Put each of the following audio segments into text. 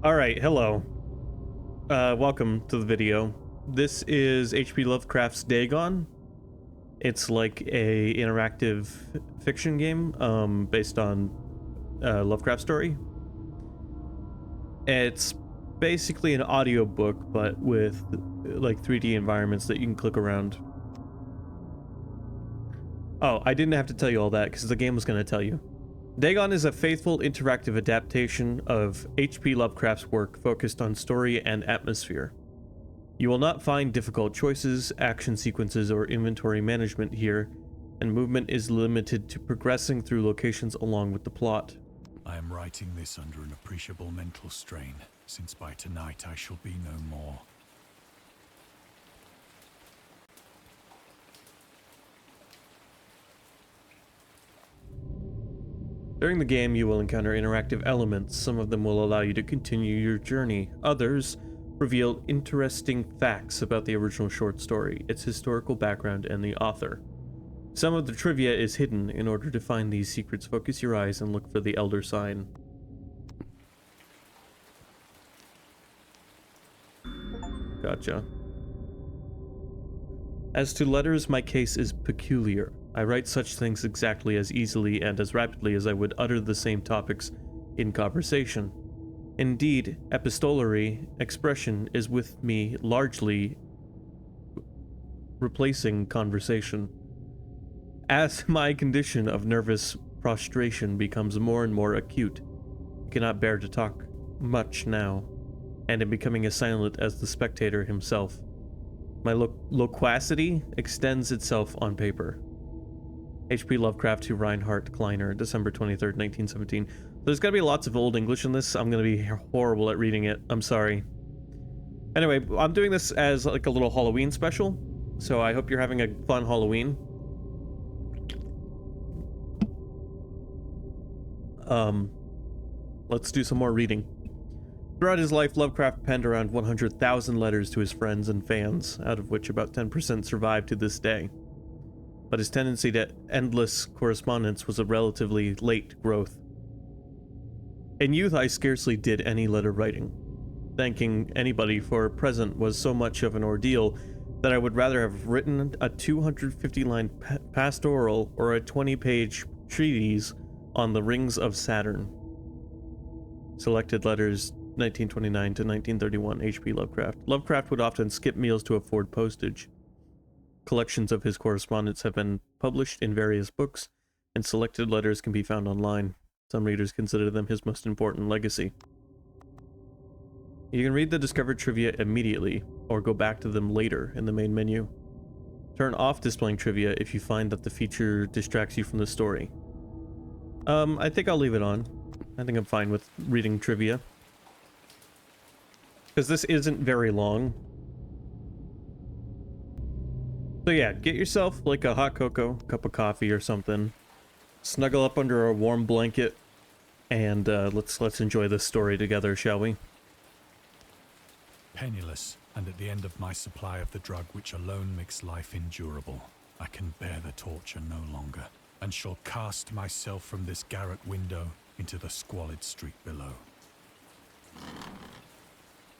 Alright, hello. Welcome to the video. This is H.P. Lovecraft's Dagon. It's like a interactive fiction game, based on a Lovecraft story. It's basically an audiobook, but with like 3D environments that you can click around. Oh, I didn't have to tell you all that because the game was going to tell you. Dagon is a faithful interactive adaptation of H.P. Lovecraft's work focused on story and atmosphere. You will not find difficult choices, action sequences, or inventory management here, and movement is limited to progressing through locations along with the plot. I am writing this under an appreciable mental strain, since by tonight I shall be no more. During the game, you will encounter interactive elements. Some of them will allow you to continue your journey. Others reveal interesting facts about the original short story, its historical background, and the author. Some of the trivia is hidden. In order to find these secrets, focus your eyes and look for the Elder Sign. Gotcha. As to letters, my case is peculiar. I write such things exactly as easily and as rapidly as I would utter the same topics in conversation. Indeed, epistolary expression is with me largely replacing conversation. As my condition of nervous prostration becomes more and more acute, I cannot bear to talk much now, and am becoming as silent as the spectator himself. My loquacity extends itself on paper. H.P. Lovecraft to Reinhard Kleiner, December 23rd, 1917. There's gotta be lots of Old English in this. I'm gonna be horrible at reading it. I'm sorry. Anyway, I'm doing this as like a little Halloween special, so I hope you're having a fun Halloween. Let's do some more reading. Throughout his life, Lovecraft penned around 100,000 letters to his friends and fans, out of which about 10% survive to this day. But his tendency to endless correspondence was a relatively late growth. In youth, I scarcely did any letter writing. Thanking anybody for a present was so much of an ordeal that I would rather have written a 250-line pastoral or a 20-page treatise on the rings of Saturn. Selected letters, 1929 to 1931, H.P. Lovecraft. Lovecraft would often skip meals to afford postage. Collections of his correspondence have been published in various books, and selected letters can be found online. Some readers consider them his most important legacy. You can read the discovered trivia immediately, or go back to them later in the main menu. Turn off displaying trivia if you find that the feature distracts you from the story. I think I'll leave it on. I think I'm fine with reading trivia. Because this isn't very long. So yeah, get yourself like a hot cocoa, cup of coffee or something. Snuggle up under a warm blanket, and let's enjoy this story together, shall we? Penniless, and at the end of my supply of the drug which alone makes life endurable, I can bear the torture no longer, and shall cast myself from this garret window into the squalid street below.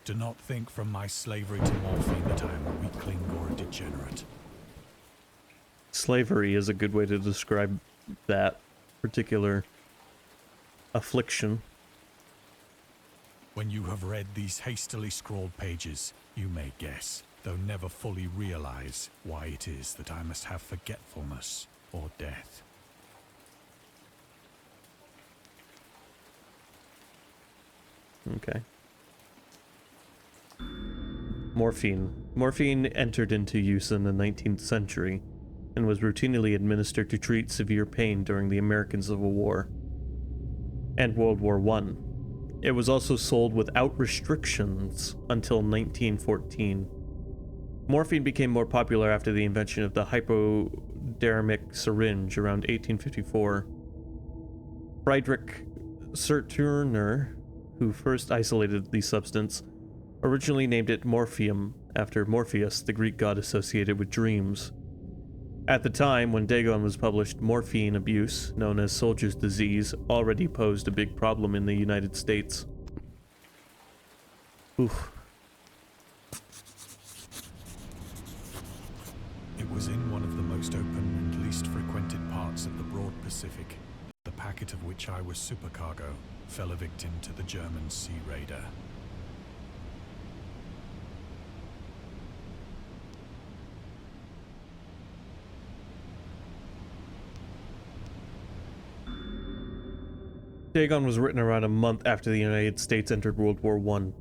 Do not think from my slavery to morphine that I am a weakling or a degenerate. Slavery is a good way to describe that particular affliction. When you have read these hastily scrawled pages, you may guess, though never fully realize, why it is that I must have forgetfulness or death. Okay. Morphine. Morphine entered into use in the 19th century and was routinely administered to treat severe pain during the American Civil War and World War I. It was also sold without restrictions until 1914. Morphine became more popular after the invention of the hypodermic syringe around 1854. Friedrich Serturner, who first isolated the substance, originally named it morphium after Morpheus, the Greek god associated with dreams. At the time when Dagon was published, morphine abuse, known as soldier's disease, already posed a big problem in the United States. Oof. It was in one of the most open and least frequented parts of the broad Pacific. The packet of which I was supercargo fell a victim to the German sea raider. Dagon was written around a month after the United States entered World War I.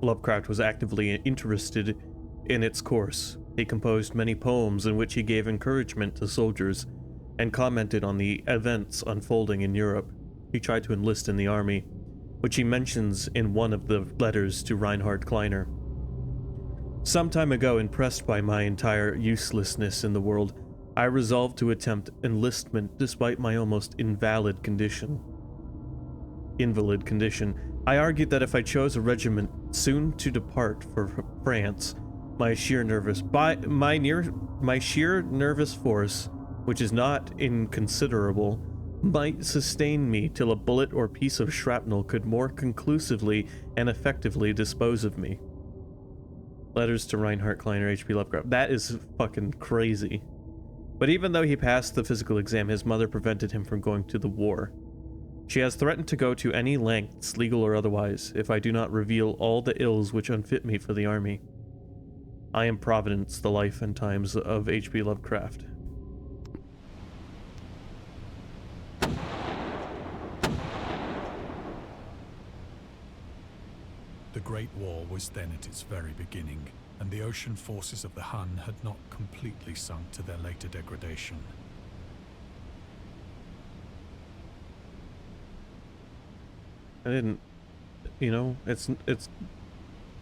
Lovecraft was actively interested in its course. He composed many poems in which he gave encouragement to soldiers and commented on the events unfolding in Europe. He tried to enlist in the army, which he mentions in one of the letters to Reinhard Kleiner. Some time ago, impressed by my entire uselessness in the world, I resolved to attempt enlistment despite my almost invalid condition. I argued that if I chose a regiment soon to depart for France, my sheer nervous force, which is not inconsiderable, might sustain me till a bullet or piece of shrapnel could more conclusively and effectively dispose of me. Letters to Reinhard Kleiner, H.P. Lovecraft. That is fucking crazy. But even though he passed the physical exam, his mother prevented him from going to the war. She has threatened to go to any lengths, legal or otherwise, if I do not reveal all the ills which unfit me for the army. I am Providence, the life and times of H.P. Lovecraft. The Great War was then at its very beginning, and the ocean forces of the Hun had not completely sunk to their later degradation. I didn't, I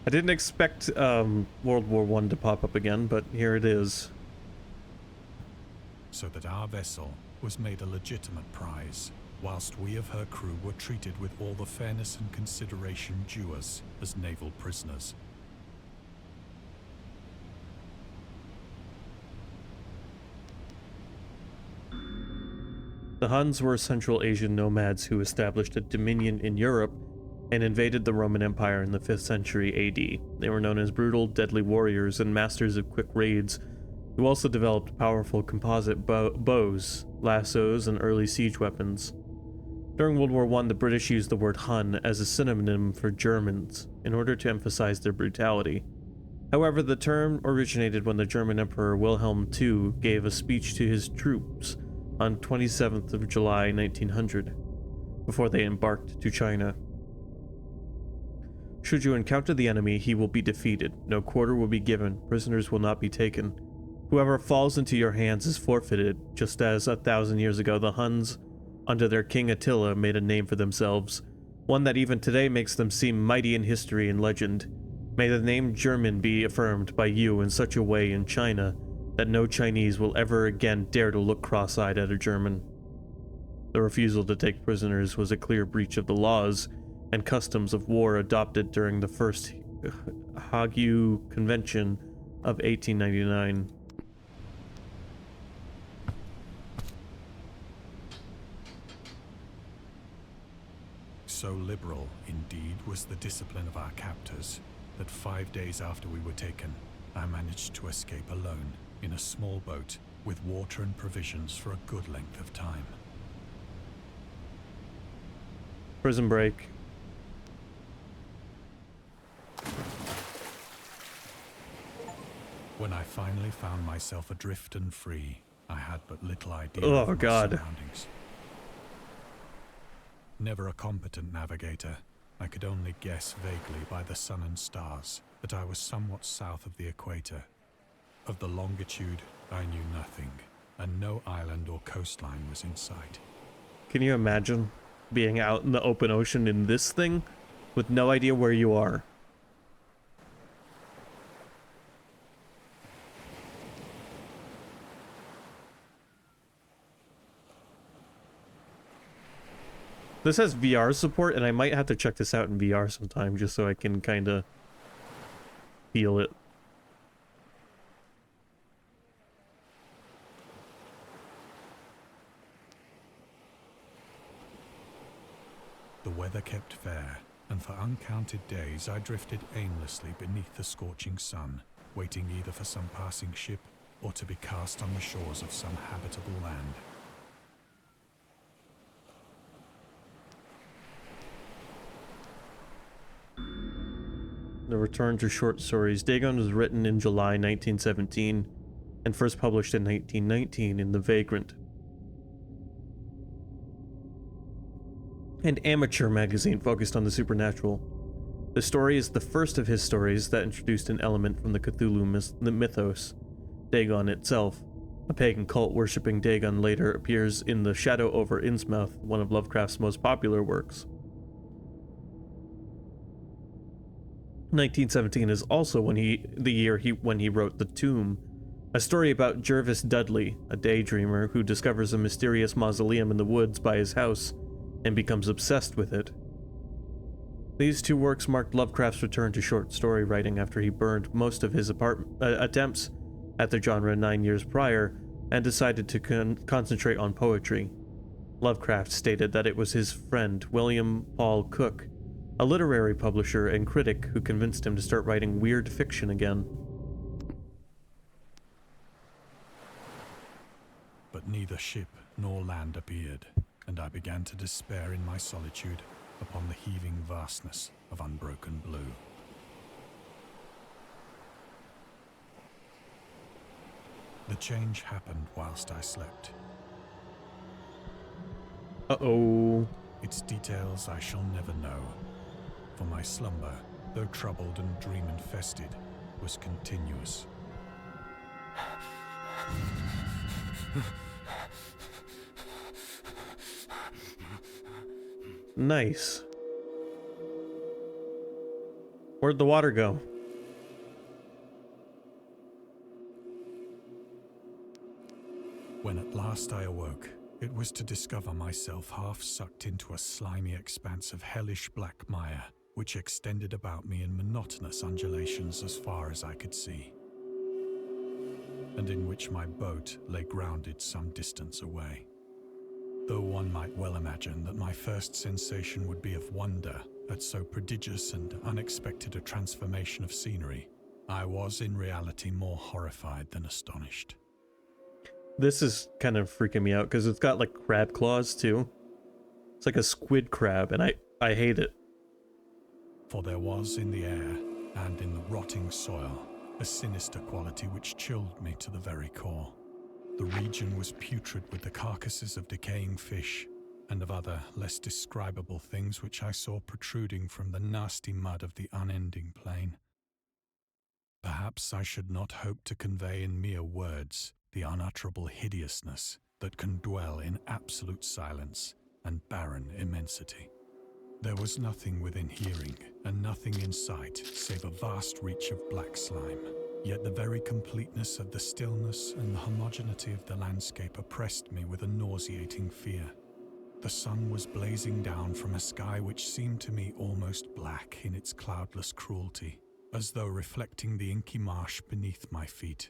didn't expect World War I to pop up again, but here it is. So that our vessel was made a legitimate prize, whilst we of her crew were treated with all the fairness and consideration due us as naval prisoners. The Huns were Central Asian nomads who established a dominion in Europe and invaded the Roman Empire in the 5th century AD. They were known as brutal, deadly warriors and masters of quick raids, who also developed powerful composite bows, lassos, and early siege weapons. During World War I, the British used the word Hun as a synonym for Germans in order to emphasize their brutality. However, the term originated when the German Emperor Wilhelm II gave a speech to his troops on 27th of July 1900, before they embarked to China. Should you encounter the enemy, he will be defeated. No quarter will be given. Prisoners will not be taken. Whoever falls into your hands is forfeited, just as 1,000 years ago the Huns, under their king Attila, made a name for themselves, one that even today makes them seem mighty in history and legend. May the name German be affirmed by you in such a way in China that no Chinese will ever again dare to look cross-eyed at a German. The refusal to take prisoners was a clear breach of the laws and customs of war adopted during the First Hague Convention of 1899. So liberal, indeed, was the discipline of our captors, that 5 days after we were taken, I managed to escape alone in a small boat with water and provisions for a good length of time. Prison break. When I finally found myself adrift and free, I had but little idea Oh, of my God. surroundings. Never a competent navigator, I could only guess vaguely by the sun and stars that I was somewhat south of the equator. Of the longitude, I knew nothing, and no island or coastline was in sight. Can you imagine being out in the open ocean in this thing with no idea where you are? This has VR support, and I might have to check this out in VR sometime just so I can kind of feel it. The weather kept fair, and and for uncounted days I drifted aimlessly beneath the scorching sun, waiting either for some passing ship or to be cast on the shores of some habitable land. The Return to Short Stories. Dagon was written in July 1917 and first published in 1919 in The Vagrant, an amateur magazine focused on the supernatural. The story is the first of his stories that introduced an element from the Cthulhu mythos. Dagon itself, a pagan cult worshipping Dagon, later appears in The Shadow over Innsmouth, one of Lovecraft's most popular works. 1917 is also when he wrote The Tomb, a story about Jervis Dudley, a daydreamer who discovers a mysterious mausoleum in the woods by his house and becomes obsessed with it. These two works marked Lovecraft's return to short story writing after he burned most of his attempts at the genre 9 years prior and decided to concentrate on poetry. Lovecraft stated that it was his friend William Paul Cook, a literary publisher and critic, who convinced him to start writing weird fiction again. But neither ship nor land appeared, and I began to despair in my solitude upon the heaving vastness of unbroken blue. The change happened whilst I slept. Uh-oh. Its details I shall never know, for my slumber, though troubled and dream-infested, was continuous. Nice. Where'd the water go? When at last I awoke, it was to discover myself half sucked into a slimy expanse of hellish black mire, which extended about me in monotonous undulations as far as I could see, and in which my boat lay grounded some distance away. Though one might well imagine that my first sensation would be of wonder at so prodigious and unexpected a transformation of scenery, I was in reality more horrified than astonished. This is kind of freaking me out because it's got like crab claws too. It's like a squid crab, and I hate it. For there was in the air and in the rotting soil a sinister quality which chilled me to the very core. The region was putrid with the carcasses of decaying fish and of other less describable things which I saw protruding from the nasty mud of the unending plain. Perhaps I should not hope to convey in mere words the unutterable hideousness that can dwell in absolute silence and barren immensity. There was nothing within hearing and nothing in sight save a vast reach of black slime. Yet the very completeness of the stillness and the homogeneity of the landscape oppressed me with a nauseating fear. The sun was blazing down from a sky which seemed to me almost black in its cloudless cruelty, as though reflecting the inky marsh beneath my feet.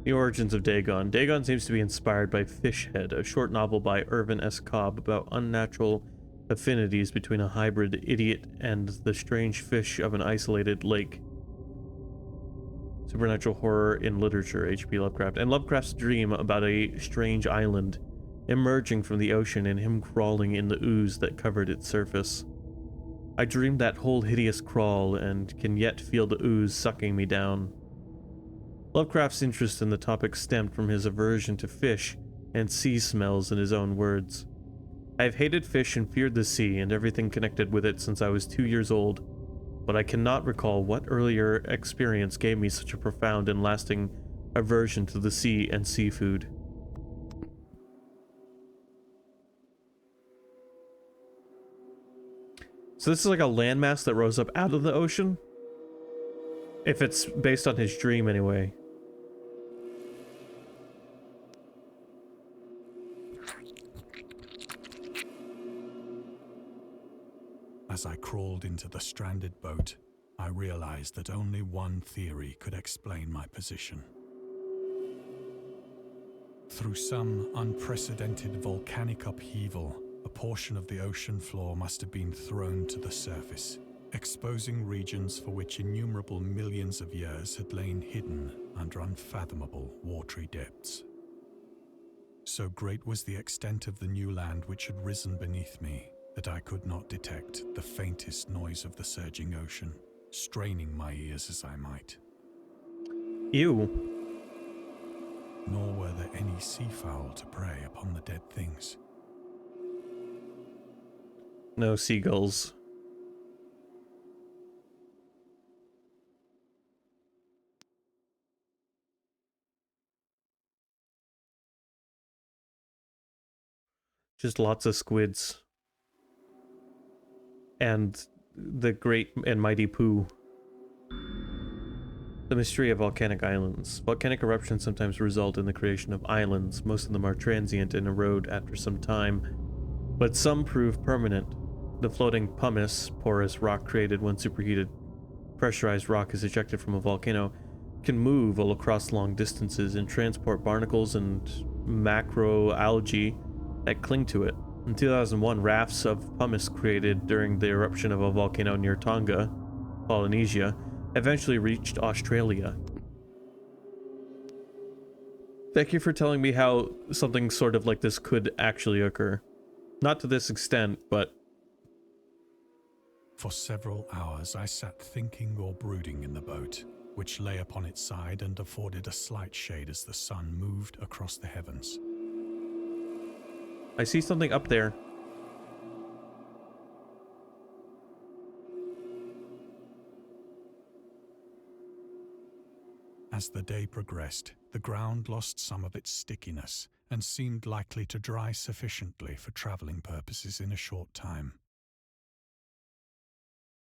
The origins of Dagon. Dagon seems to be inspired by Fishhead, a short novel by Irvin S. Cobb about unnatural affinities between a hybrid idiot and the strange fish of an isolated lake. Supernatural horror in literature, H.P. Lovecraft. And Lovecraft's dream about a strange island emerging from the ocean and him crawling in the ooze that covered its surface. I dreamed that whole hideous crawl and can yet feel the ooze sucking me down. Lovecraft's interest in the topic stemmed from his aversion to fish and sea smells, in his own words. I have hated fish and feared the sea and everything connected with it since I was 2 years old, but I cannot recall what earlier experience gave me such a profound and lasting aversion to the sea and seafood. So this is like a landmass that rose up out of the ocean? If it's based on his dream anyway. As I crawled into the stranded boat, I realized that only one theory could explain my position. Through some unprecedented volcanic upheaval, a portion of the ocean floor must have been thrown to the surface, exposing regions for which innumerable millions of years had lain hidden under unfathomable watery depths. So great was the extent of the new land which had risen beneath me that I could not detect the faintest noise of the surging ocean, straining my ears as I might. Ew. Nor were there any seafowl to prey upon the dead things. No seagulls. Just lots of squids. And the great and mighty poo. The mystery of volcanic islands. Volcanic eruptions sometimes result in the creation of islands. Most of them are transient and erode after some time, but some prove permanent. The floating pumice, porous rock created when superheated, pressurized rock is ejected from a volcano, can move all across long distances and transport barnacles and macroalgae that cling to it. In 2001, rafts of pumice created during the eruption of a volcano near Tonga, Polynesia, eventually reached Australia. Thank you for telling me how something sort of like this could actually occur. Not to this extent, but... For several hours I sat thinking or brooding in the boat, which lay upon its side and afforded a slight shade as the sun moved across the heavens. I see something up there. As the day progressed, the ground lost some of its stickiness and seemed likely to dry sufficiently for traveling purposes in a short time.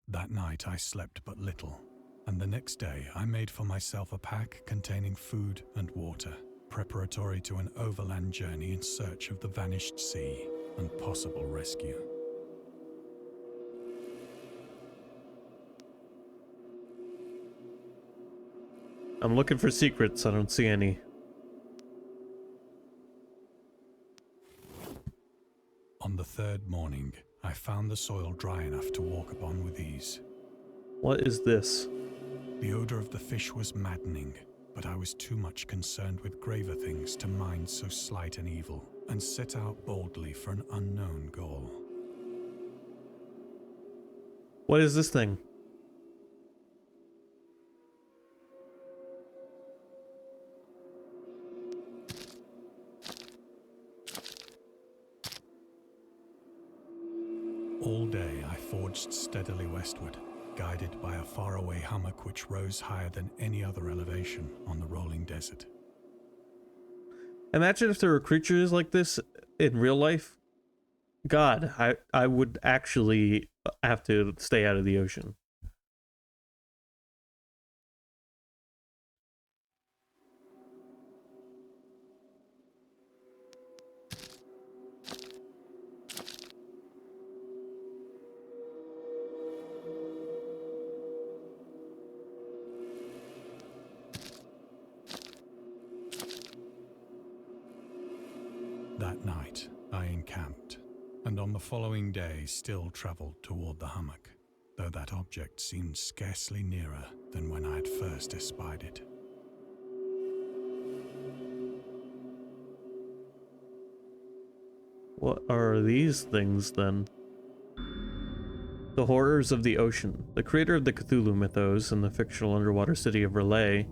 That night I slept but little, and the next day I made for myself a pack containing food and water, preparatory to an overland journey in search of the vanished sea and possible rescue. I'm looking for secrets. I don't see any. On the third morning, I found the soil dry enough to walk upon with ease. What is this? The odor of the fish was maddening, but I was too much concerned with graver things to mind so slight an evil, and set out boldly for an unknown goal. What is this thing? All day I forged steadily westward, guided by a faraway hummock which rose higher than any other elevation on the rolling desert. Imagine if there were creatures like this in real life. God, I would actually have to stay out of the ocean. That night, I encamped, and on the following day still travelled toward the hummock, though that object seemed scarcely nearer than when I had first espied it. What are these things, then? The horrors of the ocean. The creator of the Cthulhu mythos and the fictional underwater city of R'lyeh,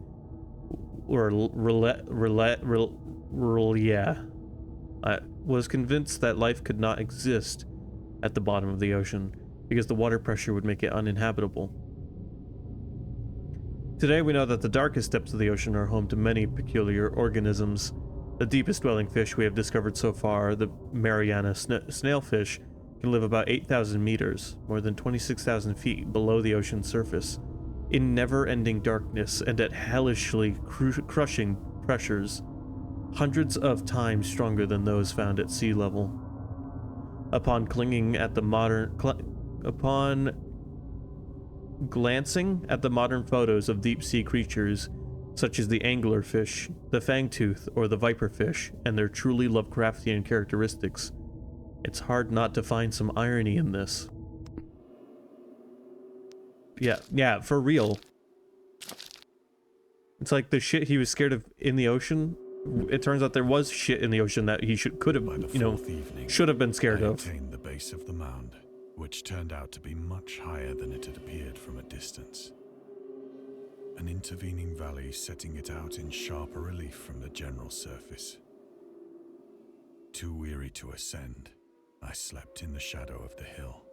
was convinced that life could not exist at the bottom of the ocean because the water pressure would make it uninhabitable. Today we know that the darkest depths of the ocean are home to many peculiar organisms. The deepest dwelling fish we have discovered so far, the Mariana snailfish, can live about 8,000 meters, more than 26,000 feet below the ocean's surface, in never-ending darkness and at hellishly crushing pressures, hundreds of times stronger than those found at sea level. Upon glancing at the modern photos of deep-sea creatures, such as the anglerfish, the fangtooth, or the viperfish, and their truly Lovecraftian characteristics. It's hard not to find some irony in this. Yeah, for real. It's like the shit he was scared of in the ocean. It turns out there was shit in the ocean that he could have, should have been scared of. I attained the base of the mound, which turned out to be much higher than it had appeared from a distance. An intervening valley setting it out in sharper relief from the general surface. Too weary to ascend, I slept in the shadow of the hill.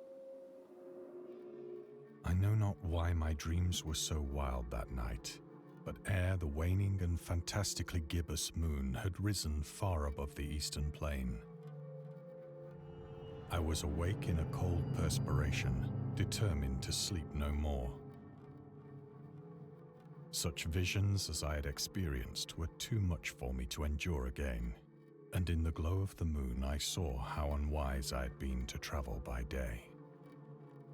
I know not why my dreams were so wild that night, but ere the waning and fantastically gibbous moon had risen far above the eastern plain, I was awake in a cold perspiration, determined to sleep no more. Such visions as I had experienced were too much for me to endure again, and in the glow of the moon I saw how unwise I had been to travel by day.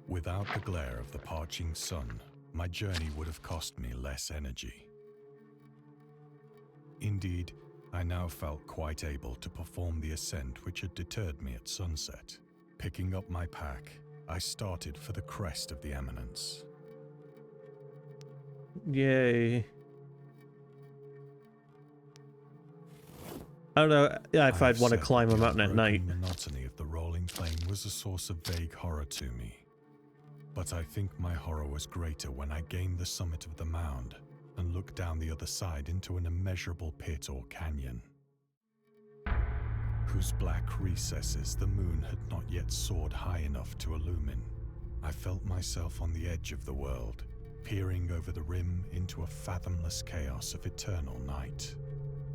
Without the glare of the parching sun, my journey would have cost me less energy. Indeed, I now felt quite able to perform the ascent which had deterred me at sunset. Picking up my pack, I started for the crest of the eminence. Yay. I don't know if I'd want to climb a mountain at night. The monotony of the rolling plain was a source of vague horror to me. But I think my horror was greater when I gained the summit of the mound and looked down the other side into an immeasurable pit or canyon, whose black recesses the moon had not yet soared high enough to illumine. I felt myself on the edge of the world, peering over the rim into a fathomless chaos of eternal night.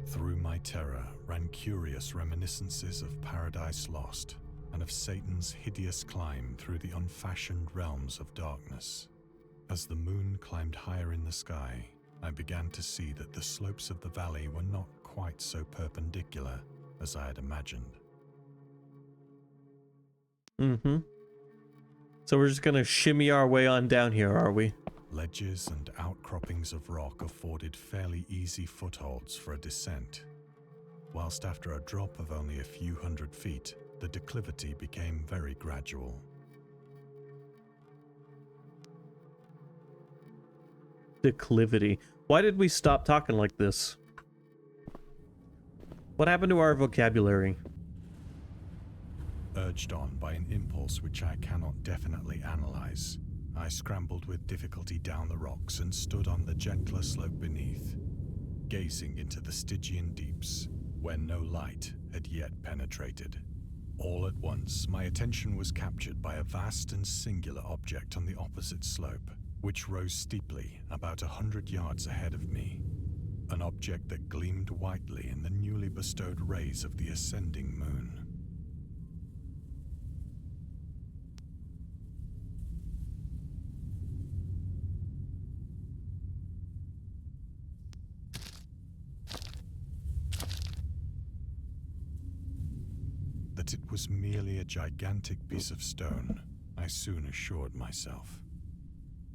Through my terror ran curious reminiscences of Paradise Lost and of Satan's hideous climb through the unfashioned realms of darkness. As the moon climbed higher in the sky, I began to see that the slopes of the valley were not quite so perpendicular as I had imagined. So we're just gonna shimmy our way on down here, are we? Ledges and outcroppings of rock afforded fairly easy footholds for a descent, whilst after a drop of only a few hundred feet, the declivity became very gradual. Declivity. Why did we stop talking like this? What happened to our vocabulary? Urged on by an impulse which I cannot definitely analyze, I scrambled with difficulty down the rocks and stood on the gentler slope beneath, gazing into the Stygian deeps, where no light had yet penetrated. All at once, my attention was captured by a vast and singular object on the opposite slope, which rose steeply about 100 yards ahead of me. An object that gleamed whitely in the newly bestowed rays of the ascending moon. That it was merely a gigantic piece of stone, I soon assured myself.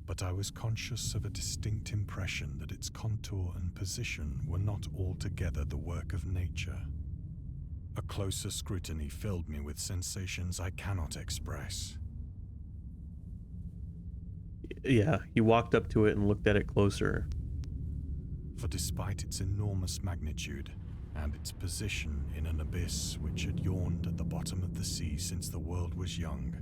But I was conscious of a distinct impression that its contour and position were not altogether the work of nature. A closer scrutiny filled me with sensations I cannot express. Yeah, you walked up to it and looked at it closer. For despite its enormous magnitude, and its position in an abyss which had yawned at the bottom of the sea since the world was young,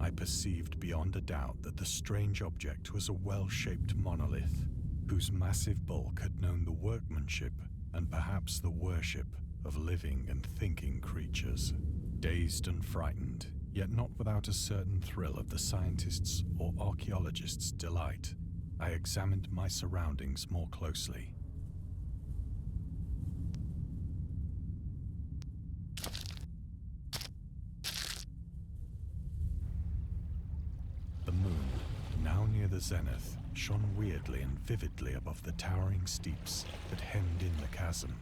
I perceived beyond a doubt that the strange object was a well-shaped monolith, whose massive bulk had known the workmanship and perhaps the worship of living and thinking creatures. Dazed and frightened, yet not without a certain thrill of the scientist's or archaeologist's delight, I examined my surroundings more closely. The moon, now near the zenith, shone weirdly and vividly above the towering steeps that hemmed in the chasm,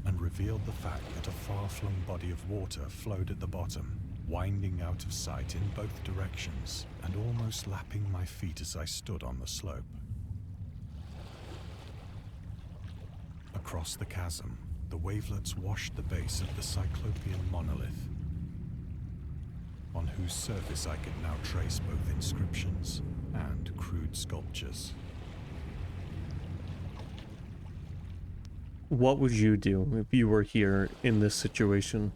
and revealed the fact that a far-flung body of water flowed at the bottom, winding out of sight in both directions and almost lapping my feet as I stood on the slope. Across the chasm, the wavelets washed the base of the Cyclopean monolith, on whose surface I could now trace both inscriptions and crude sculptures. What would you do if you were here in this situation?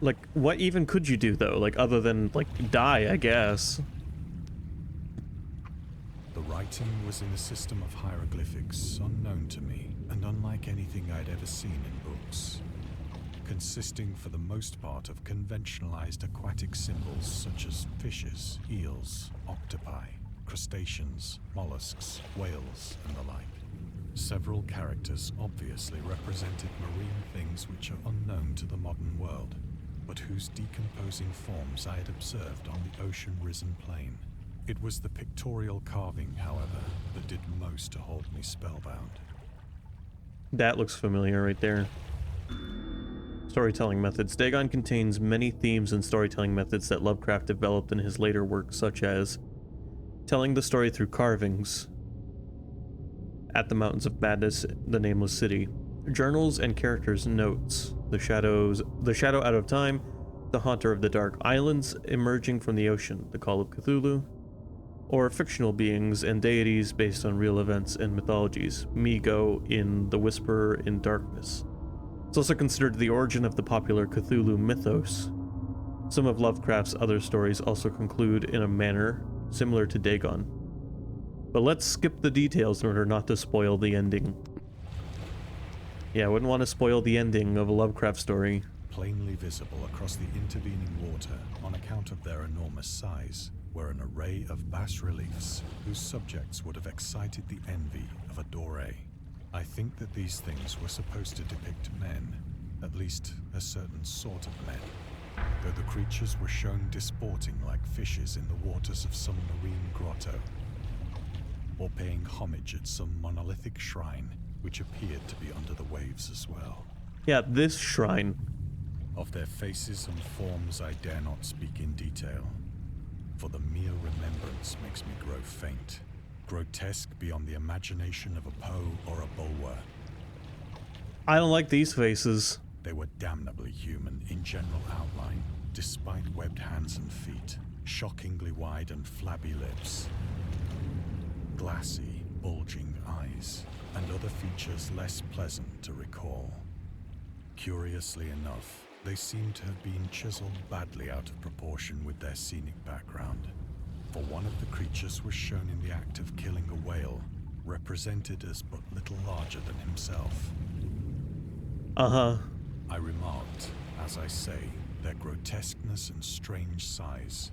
Like, what even could you do, though? Like, other than, like, die, I guess. The writing was in a system of hieroglyphics unknown to me, and unlike anything I'd ever seen in books, consisting for the most part of conventionalized aquatic symbols such as fishes, eels, octopi, crustaceans, mollusks, whales, and the like. Several characters obviously represented marine things which are unknown to the modern world, but whose decomposing forms I had observed on the ocean-risen plain. It was the pictorial carving, however, that did most to hold me spellbound. That looks familiar right there. Storytelling methods. Dagon contains many themes and storytelling methods that Lovecraft developed in his later works, such as telling the story through carvings, At the Mountains of Madness, The Nameless City, journals and characters' notes, the shadow out of time, The Haunter of the Dark Islands emerging from the ocean, The Call of Cthulhu, or fictional beings and deities based on real events and mythologies, Migo in The Whisperer in Darkness. It's also considered the origin of the popular Cthulhu mythos. Some of Lovecraft's other stories also conclude in a manner similar to Dagon. But let's skip the details in order not to spoil the ending. Yeah, I wouldn't want to spoil the ending of a Lovecraft story. Plainly visible across the intervening water on account of their enormous size were an array of bas-reliefs whose subjects would have excited the envy of a doré. I think that these things were supposed to depict men, at least a certain sort of men, though the creatures were shown disporting like fishes in the waters of some marine grotto, or paying homage at some monolithic shrine which appeared to be under the waves as well. Yeah, this shrine. Of their faces and forms I dare not speak in detail, for the mere remembrance makes me grow faint, grotesque beyond the imagination of a Poe or a Bulwer. I don't like these faces. They were damnably human in general outline, despite webbed hands and feet, shockingly wide and flabby lips, glassy, bulging eyes, and other features less pleasant to recall. Curiously enough, they seem to have been chiseled badly out of proportion with their scenic background, for one of the creatures was shown in the act of killing a whale, represented as but little larger than himself. Uh-huh. I remarked, as I say, their grotesqueness and strange size,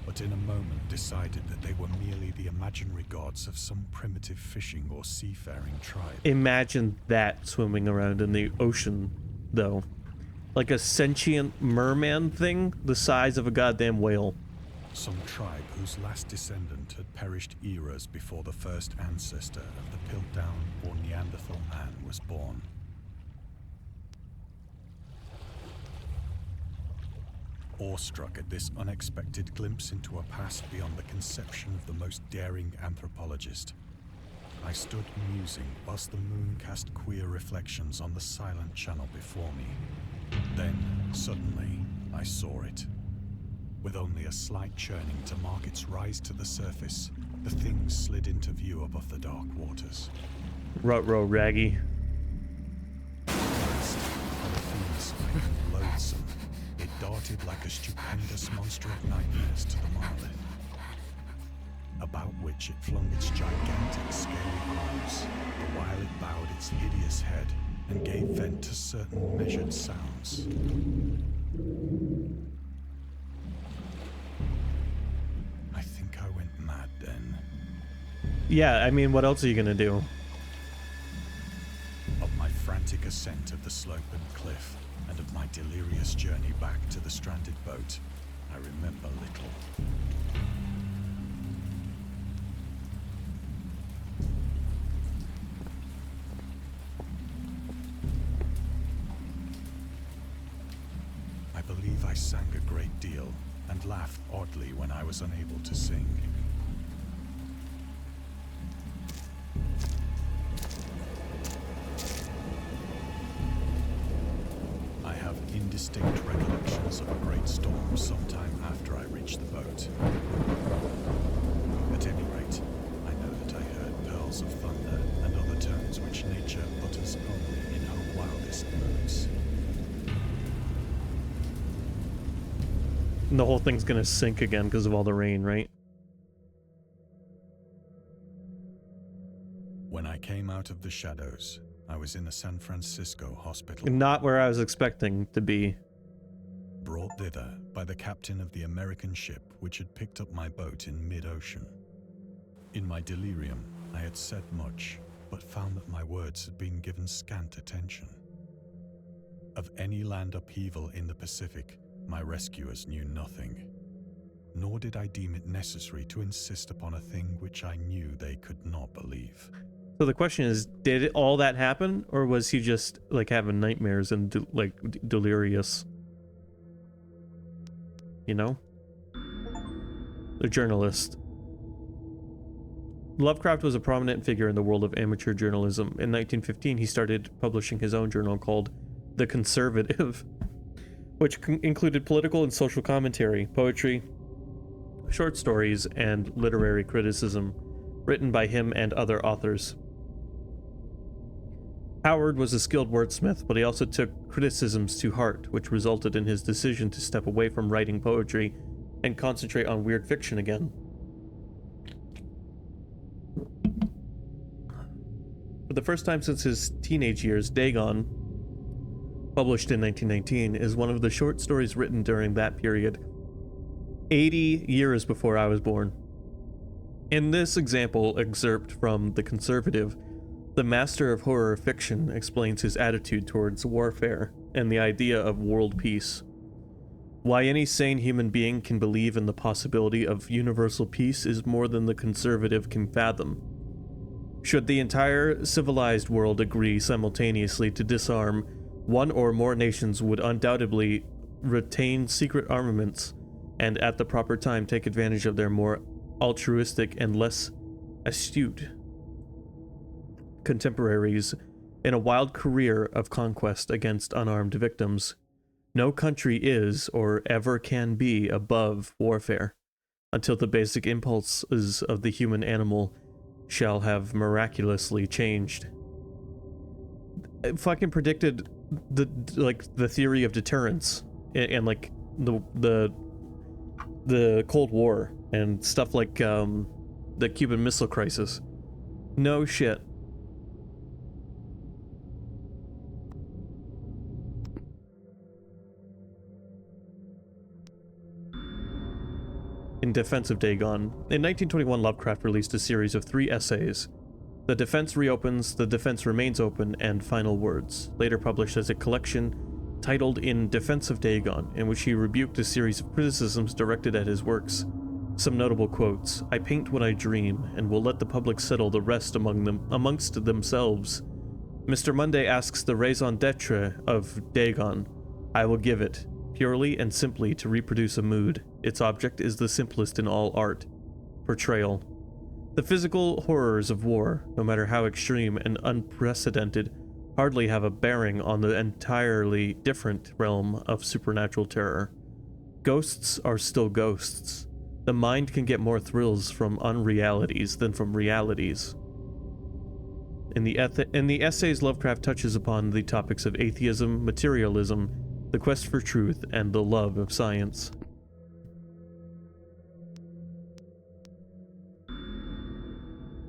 but in a moment decided that they were merely the imaginary gods of some primitive fishing or seafaring tribe. Imagine that swimming around in the ocean, though. Like a sentient merman thing the size of a goddamn whale. Some tribe whose last descendant had perished eras before the first ancestor of the Piltdown or Neanderthal man was born. Awestruck at this unexpected glimpse into a past beyond the conception of the most daring anthropologist, I stood musing whilst the moon cast queer reflections on the silent channel before me. Then, suddenly, I saw it. With only a slight churning to mark its rise to the surface, the thing slid into view above the dark waters. Ruh-roh, Raggy. Polyphemus and loathsome, it darted like a stupendous monster of nightmares to the monolith, about which it flung its gigantic scaly arms, the while it bowed its hideous head and gave vent to certain measured sounds. I think I went mad then. Yeah, I mean, what else are you gonna do? Of my frantic ascent of the slope and cliff, and of my delirious journey back to the stranded boat, I remember little. I believe I sang a great deal and laughed oddly when I was unable to sing. distinct recollections of a great storm sometime after I reached the boat. At any rate, I know that I heard pearls of thunder and other tones which nature utters only in her wildest moods. And the whole thing's gonna sink again because of all the rain, right? When I came out of the shadows, I was in a San Francisco hospital. Not where I was expecting to be. Brought thither by the captain of the American ship which had picked up my boat in mid-ocean. In my delirium, I had said much, but found that my words had been given scant attention. Of any land upheaval in the Pacific, my rescuers knew nothing. Nor did I deem it necessary to insist upon a thing which I knew they could not believe. So the question is, did all that happen, or was he just like having nightmares and delirious? You know? The journalist. Lovecraft was a prominent figure in the world of amateur journalism. In 1915, he started publishing his own journal called The Conservative, which included political and social commentary, poetry, short stories, and literary criticism written by him and other authors. Howard was a skilled wordsmith, but he also took criticisms to heart, which resulted in his decision to step away from writing poetry and concentrate on weird fiction again. For the first time since his teenage years, Dagon, published in 1919, is one of the short stories written during that period, 80 years before I was born. In this example excerpt from The Conservative, the master of horror fiction explains his attitude towards warfare and the idea of world peace. Why any sane human being can believe in the possibility of universal peace is more than the conservative can fathom. Should the entire civilized world agree simultaneously to disarm, one or more nations would undoubtedly retain secret armaments and at the proper time take advantage of their more altruistic and less astute contemporaries in a wild career of conquest against unarmed victims. No country is or ever can be above warfare until the basic impulses of the human animal shall have miraculously changed. It fucking predicted the theory of deterrence and like the Cold War and stuff like the Cuban Missile Crisis. No shit. In defense of Dagon, in 1921 Lovecraft released a series of 3 essays, The Defense Reopens, The Defense Remains Open, and Final Words, later published as a collection titled In Defense of Dagon, in which he rebuked a series of criticisms directed at his works. Some notable quotes: "I paint what I dream, and will let the public settle the rest amongst themselves. Mr. Monday asks the raison d'etre of Dagon. I will give it, purely and simply to reproduce a mood. Its object is the simplest in all art: portrayal. The physical horrors of war, no matter how extreme and unprecedented, hardly have a bearing on the entirely different realm of supernatural terror. Ghosts are still ghosts. The mind can get more thrills from unrealities than from realities." In the essays, Lovecraft touches upon the topics of atheism, materialism, the quest for truth, and the love of science.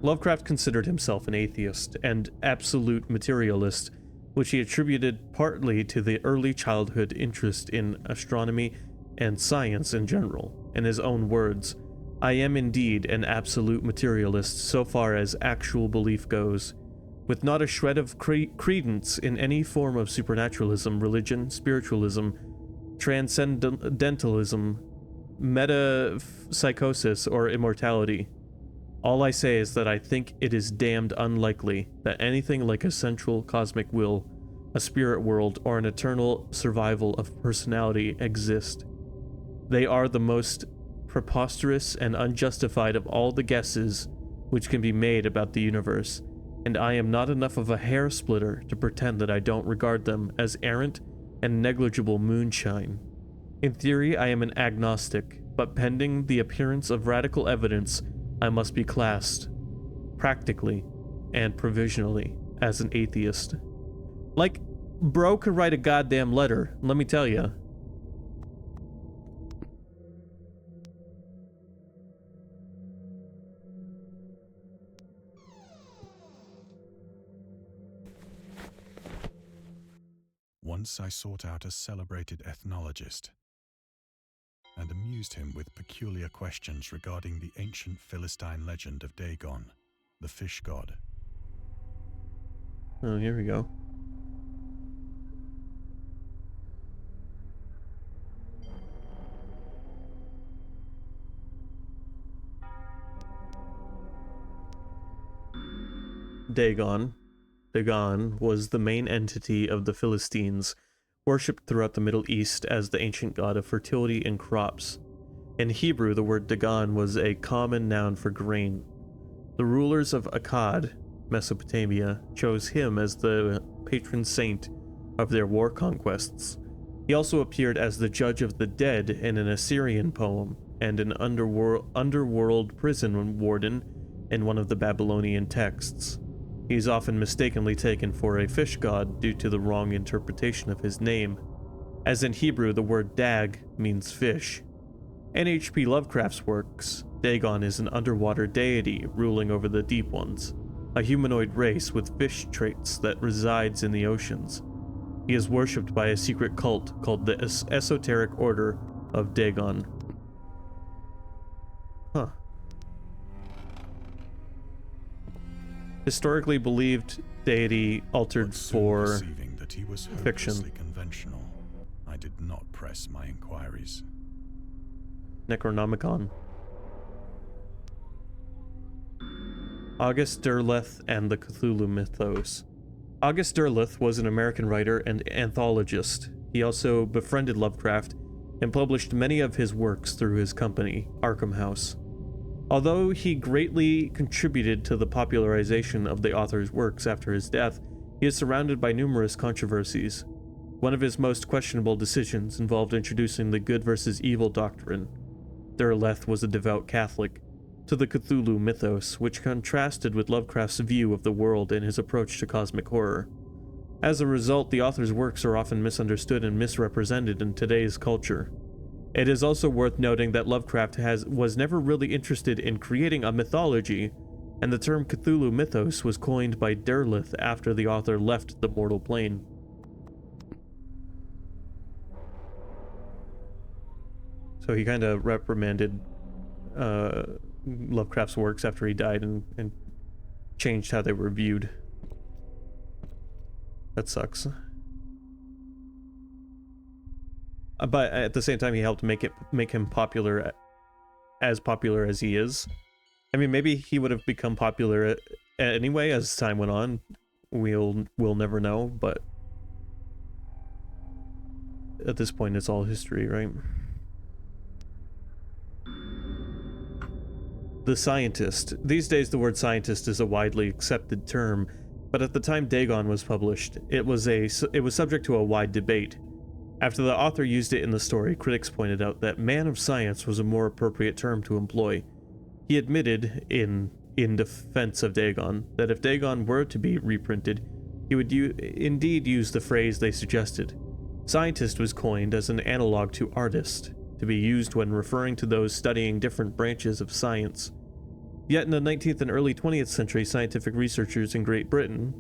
Lovecraft considered himself an atheist and absolute materialist, which he attributed partly to the early childhood interest in astronomy and science in general. In his own words, "I am indeed an absolute materialist so far as actual belief goes, with not a shred of credence in any form of supernaturalism, religion, spiritualism, transcendentalism, metapsychosis, or immortality. All I say is that I think it is damned unlikely that anything like a central cosmic will, a spirit world, or an eternal survival of personality exist. They are the most preposterous and unjustified of all the guesses which can be made about the universe, and I am not enough of a hair splitter to pretend that I don't regard them as errant and negligible moonshine. In theory, I am an agnostic, but pending the appearance of radical evidence, I must be classed, practically and provisionally, as an atheist. Like, bro could write a goddamn letter, let me tell ya. Once I sought out a celebrated ethnologist and amused him with peculiar questions regarding the ancient Philistine legend of Dagon, the fish god. Oh, here we go. Dagon. Dagon was the main entity of the Philistines, worshipped throughout the Middle East as the ancient god of fertility and crops. In Hebrew, the word Dagon was a common noun for grain. The rulers of Akkad, Mesopotamia, chose him as the patron saint of their war conquests. He also appeared as the judge of the dead in an Assyrian poem, and an underworld prison warden in one of the Babylonian texts. He is often mistakenly taken for a fish god due to the wrong interpretation of his name, as in Hebrew the word dag means fish. In H.P. Lovecraft's works, Dagon is an underwater deity ruling over the deep ones, a humanoid race with fish traits that resides in the oceans. He is worshipped by a secret cult called the Esoteric Order of Dagon. Huh. Historically believed deity altered for perceiving that he was fiction. hopelessly conventional, I did not press my inquiries. Necronomicon. August Derleth and the Cthulhu Mythos. August Derleth was an American writer and anthologist. He also befriended Lovecraft and published many of his works through his company, Arkham House. Although he greatly contributed to the popularization of the author's works after his death, he is surrounded by numerous controversies. One of his most questionable decisions involved introducing the good versus evil doctrine. Derleth was a devout Catholic to the Cthulhu mythos, which contrasted with Lovecraft's view of the world and his approach to cosmic horror. As a result, the author's works are often misunderstood and misrepresented in today's culture. It is also worth noting that Lovecraft was never really interested in creating a mythology, and the term Cthulhu mythos was coined by Derleth after the author left the mortal plane. So he kind of reprimanded Lovecraft's works after he died and changed how they were viewed. That sucks. But at the same time, he helped make him popular, as popular as he is. I mean, maybe he would have become popular anyway as time went on. We'll never know, but at this point, it's all history, right? The scientist. These days, the word scientist is a widely accepted term, but at the time Dagon was published, it was subject to a wide debate. After the author used it in the story, critics pointed out that man of science was a more appropriate term to employ. He admitted, in defense of Dagon, that if Dagon were to be reprinted, he would indeed use the phrase they suggested. Scientist was coined as an analog to artist, to be used when referring to those studying different branches of science. Yet in the 19th and early 20th century, scientific researchers in Great Britain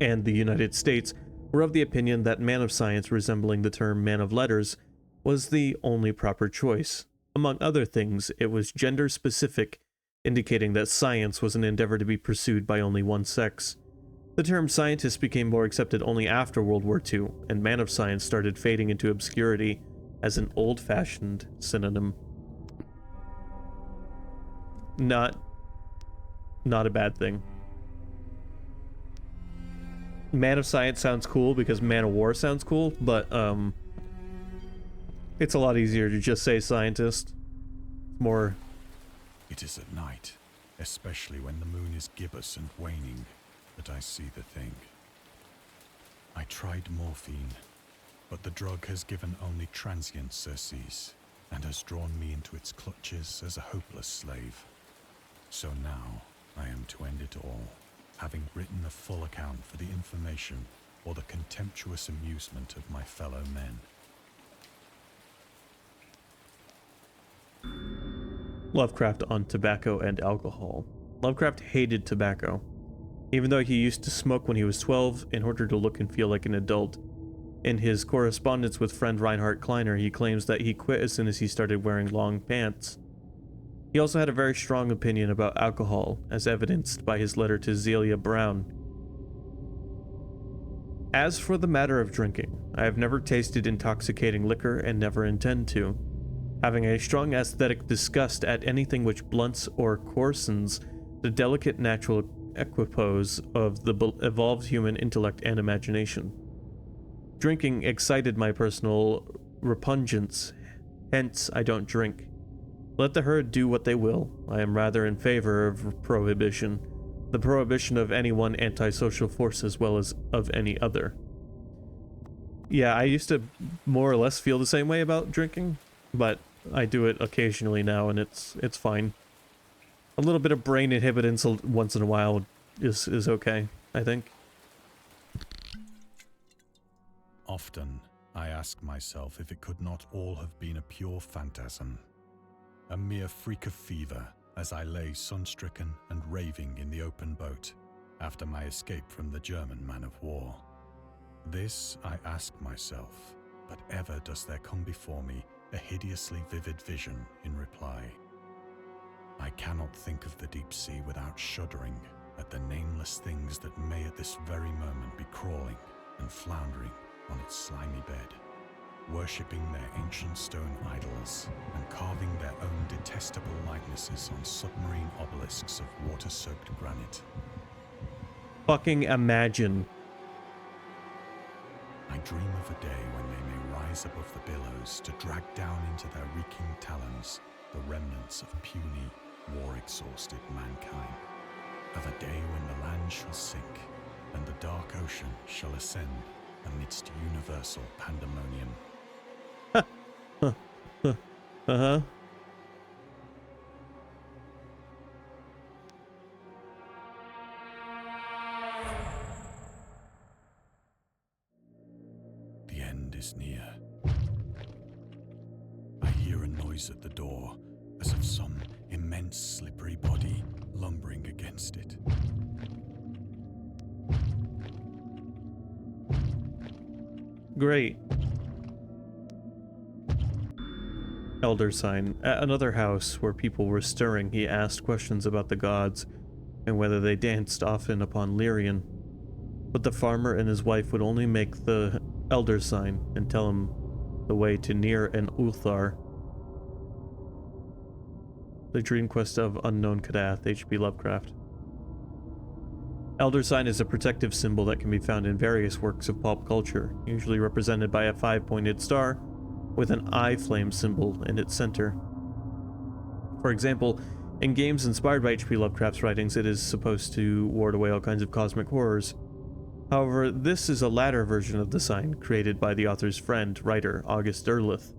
and the United States were of the opinion that man of science, resembling the term man of letters, was the only proper choice. Among other things, it was gender specific, indicating that science was an endeavor to be pursued by only one sex. The term scientist became more accepted only after World War II, and man of science started fading into obscurity as an old-fashioned synonym. Not a bad thing. Man of science sounds cool because man of war sounds cool, but it's a lot easier to just say scientist. More. It is at night, especially when the moon is gibbous and waning, that I see the thing. I tried morphine, but the drug has given only transient surcease, and has drawn me into its clutches as a hopeless slave. So now I am to end it all, having written a full account for the information or the contemptuous amusement of my fellow men. Lovecraft on tobacco and alcohol. Lovecraft hated tobacco, even though he used to smoke when he was 12 in order to look and feel like an adult. In his correspondence with friend Reinhard Kleiner, he claims that he quit as soon as he started wearing long pants. He also had a very strong opinion about alcohol, as evidenced by his letter to Zelia Brown. As for the matter of drinking, I have never tasted intoxicating liquor and never intend to, having a strong aesthetic disgust at anything which blunts or coarsens the delicate natural equipoise of the evolved human intellect and imagination. Drinking excited my personal repugnance, hence I don't drink. Let the herd do what they will. I am rather in favor of prohibition, the prohibition of any one antisocial force as well as of any other. Yeah, I used to more or less feel the same way about drinking, but I do it occasionally now and it's fine. A little bit of brain inhibitants once in a while is okay, I think. Often, I ask myself if it could not all have been a pure phantasm, a mere freak of fever as I lay sun-stricken and raving in the open boat after my escape from the German man-of-war. This I ask myself, but ever does there come before me a hideously vivid vision in reply. I cannot think of the deep sea without shuddering at the nameless things that may at this very moment be crawling and floundering on its slimy bed, worshipping their ancient stone idols and carving their own detestable likenesses on submarine obelisks of water-soaked granite. Fucking imagine. I dream of a day when they may rise above the billows to drag down into their reeking talons the remnants of puny, war-exhausted mankind. Of a day when the land shall sink and the dark ocean shall ascend amidst universal pandemonium. Uh-huh. The end is near. I hear a noise at the door, as of some immense slippery body lumbering against it. Great. Elder sign. At another house where people were stirring, he asked questions about the gods and whether they danced often upon Lyrian. But the farmer and his wife would only make the elder sign and tell him the way to Nir and Ulthar. The Dream Quest of Unknown Kadath, H.P. Lovecraft. Elder sign is a protective symbol that can be found in various works of pop culture, usually represented by a 5-pointed star with an eye flame symbol in its center. For example, in games inspired by H.P. Lovecraft's writings, it is supposed to ward away all kinds of cosmic horrors. However, this is a latter version of the sign created by the author's friend, writer August Derleth.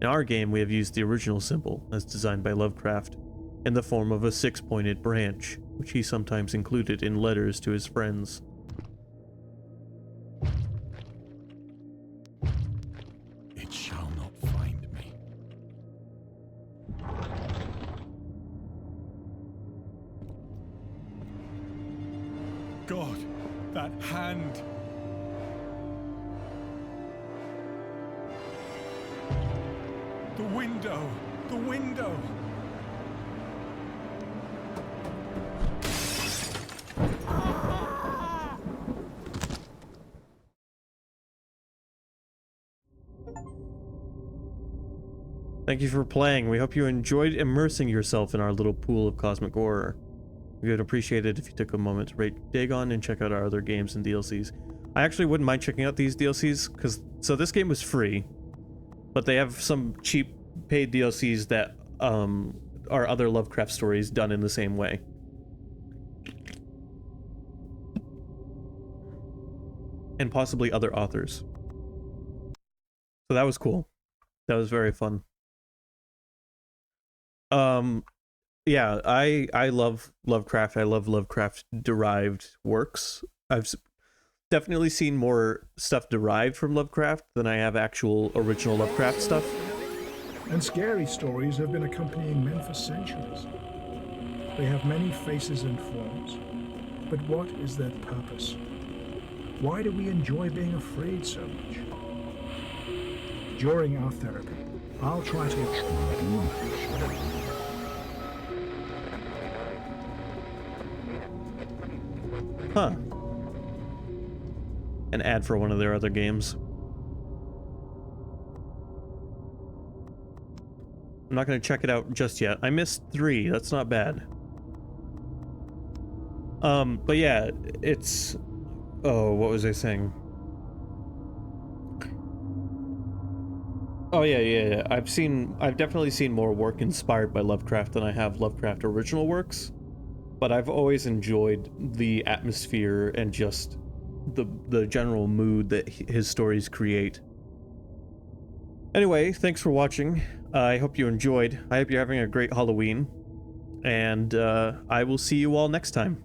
In our game, we have used the original symbol, as designed by Lovecraft, in the form of a 6-pointed branch, which he sometimes included in letters to his friends. It shall not find me. God, that hand! The window! The window! Thank you for playing. We hope you enjoyed immersing yourself in our little pool of cosmic horror. We would appreciate it if you took a moment to rate Dagon and check out our other games and DLCs. I actually wouldn't mind checking out these DLCs, so this game was free, but they have some cheap paid DLCs that are other Lovecraft stories done in the same way. And possibly other authors. So that was cool. That was very fun. Yeah, I love Lovecraft. I love Lovecraft derived works. I've definitely seen more stuff derived from Lovecraft than I have actual original Lovecraft stuff. And scary stories have been accompanying men for centuries. They have many faces and forms, but what is their purpose? Why do we enjoy being afraid so much? During our therapy, I'll try to... Huh. An ad for one of their other games. I'm not going to check it out just yet. I missed 3. That's not bad. But yeah, it's... Oh, what was I saying? Oh yeah. I've definitely seen more work inspired by Lovecraft than I have Lovecraft original works. But I've always enjoyed the atmosphere and just the general mood that his stories create. Anyway, thanks for watching. I hope you enjoyed. I hope you're having a great Halloween. And I will see you all next time.